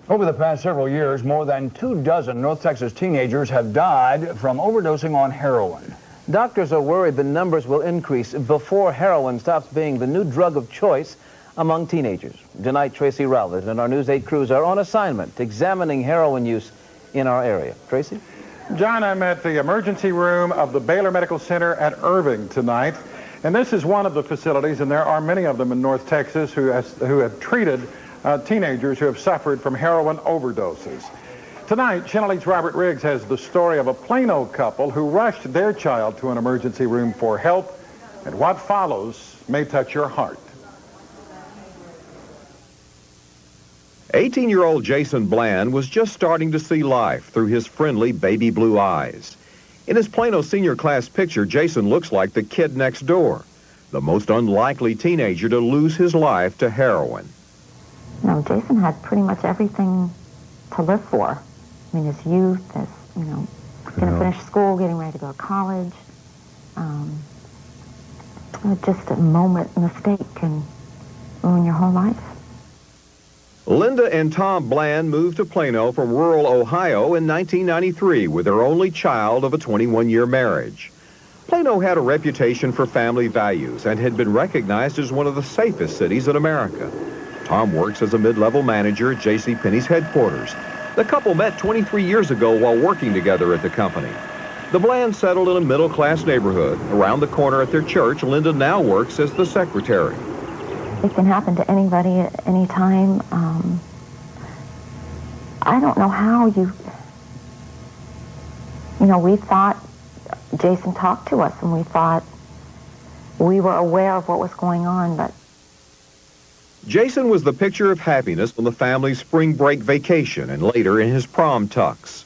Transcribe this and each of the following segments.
Over the past several years, more than 24 North Texas teenagers have died from overdosing on heroin. Doctors are worried the numbers will increase before heroin stops being the new drug of choice among teenagers. Tonight, Tracy Rowlett and our News 8 crews are on assignment examining heroin use in our area. Tracy? John, I'm at the emergency room of the Baylor Medical Center at Irving tonight. And this is one of the facilities, and there are many of them in North Texas who have treated teenagers who have suffered from heroin overdoses. Tonight, Channel 8's Robert Riggs has the story of a Plano couple who rushed their child to an emergency room for help, and what follows may touch your heart. 18-year-old Jason Bland was just starting to see life through his friendly baby blue eyes. In his Plano senior class picture, Jason looks like the kid next door, the most unlikely teenager to lose his life to heroin. You know, Jason had pretty much everything to live for. I mean, his youth, his, going to finish school, getting ready to go to college. Just a moment mistake can ruin your whole life. Linda and Tom Bland moved to Plano from rural Ohio in 1993 with their only child of a 21-year marriage. Plano had a reputation for family values and had been recognized as one of the safest cities in America. Tom works as a mid-level manager at JCPenney's headquarters. The couple met 23 years ago while working together at the company. The Blands settled in a middle-class neighborhood. Around the corner at their church, Linda now works as the secretary. It can happen to anybody at any time. I don't know how we thought Jason talked to us and we thought we were aware of what was going on, but Jason was the picture of happiness on the family's spring break vacation and later in his prom tux.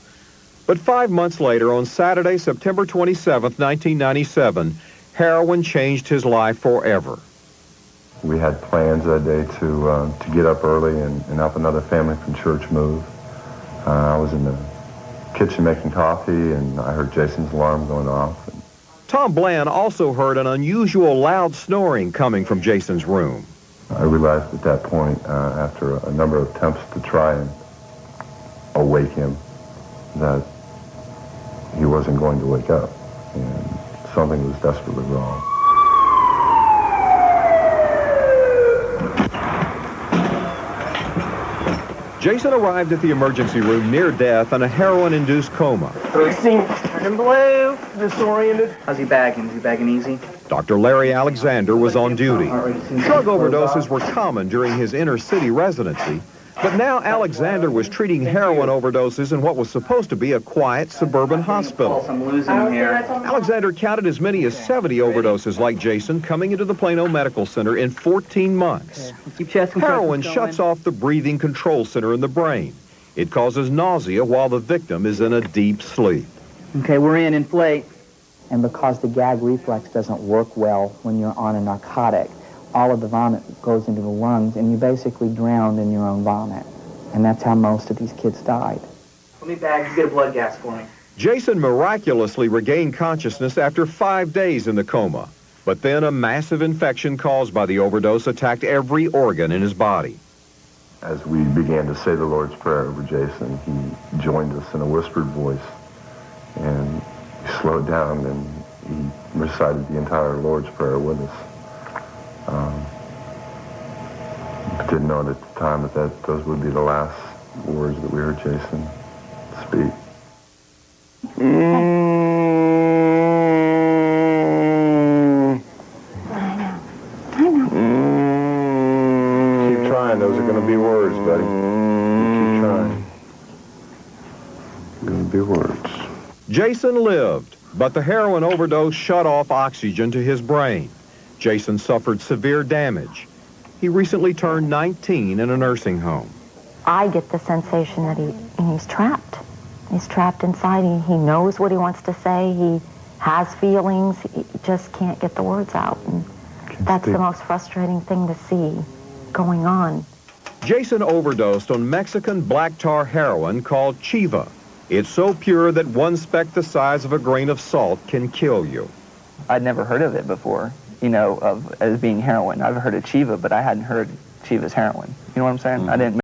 But 5 months later, on Saturday, September 27th, 1997, heroin changed his life forever. We had plans that day to get up early and help another family from church move. I was in the kitchen making coffee, and I heard Jason's alarm going off. Tom Bland also heard an unusual loud snoring coming from Jason's room. I realized at that point, after a number of attempts to try and awake him, that he wasn't going to wake up, and something was desperately wrong. Jason arrived at the emergency room near death in a heroin-induced coma. Turning blue, disoriented. How's he bagging? Is he bagging easy? Dr. Larry Alexander was on duty. Drug overdoses were common during his inner-city residency, but now Alexander was treating heroin overdoses in what was supposed to be a quiet suburban hospital. I'm losing him here. Alexander counted as many as 70 overdoses like Jason coming into the Plano Medical Center in 14 months. Heroin shuts off the breathing control center in the brain. It causes nausea while the victim is in a deep sleep. Okay, we're in, inflate. And because the gag reflex doesn't work well when you're on a narcotic, all of the vomit goes into the lungs, and you basically drowned in your own vomit. And that's how most of these kids died. Let me bag, get a blood gas for me. Jason miraculously regained consciousness after 5 days in the coma. But then a massive infection caused by the overdose attacked every organ in his body. As we began to say the Lord's Prayer over Jason, he joined us in a whispered voice, and he slowed down and he recited the entire Lord's Prayer with us. Didn't know at the time that those would be the last words that we heard Jason speak. I know. Keep trying. Those are going to be words, buddy. Keep trying. Going to be words. Jason lived, but the heroin overdose shut off oxygen to his brain. Jason suffered severe damage. He recently turned 19 in a nursing home. I get the sensation that he's trapped. He's trapped inside. He knows what he wants to say. He has feelings. He just can't get the words out. And that's the most frustrating thing to see going on. Jason overdosed on Mexican black tar heroin called Chiva. It's so pure that one speck the size of a grain of salt can kill you. I'd never heard of it before, as being heroin. I've heard of Chiva, but I hadn't heard Chiva's heroin. You know what I'm saying? I didn't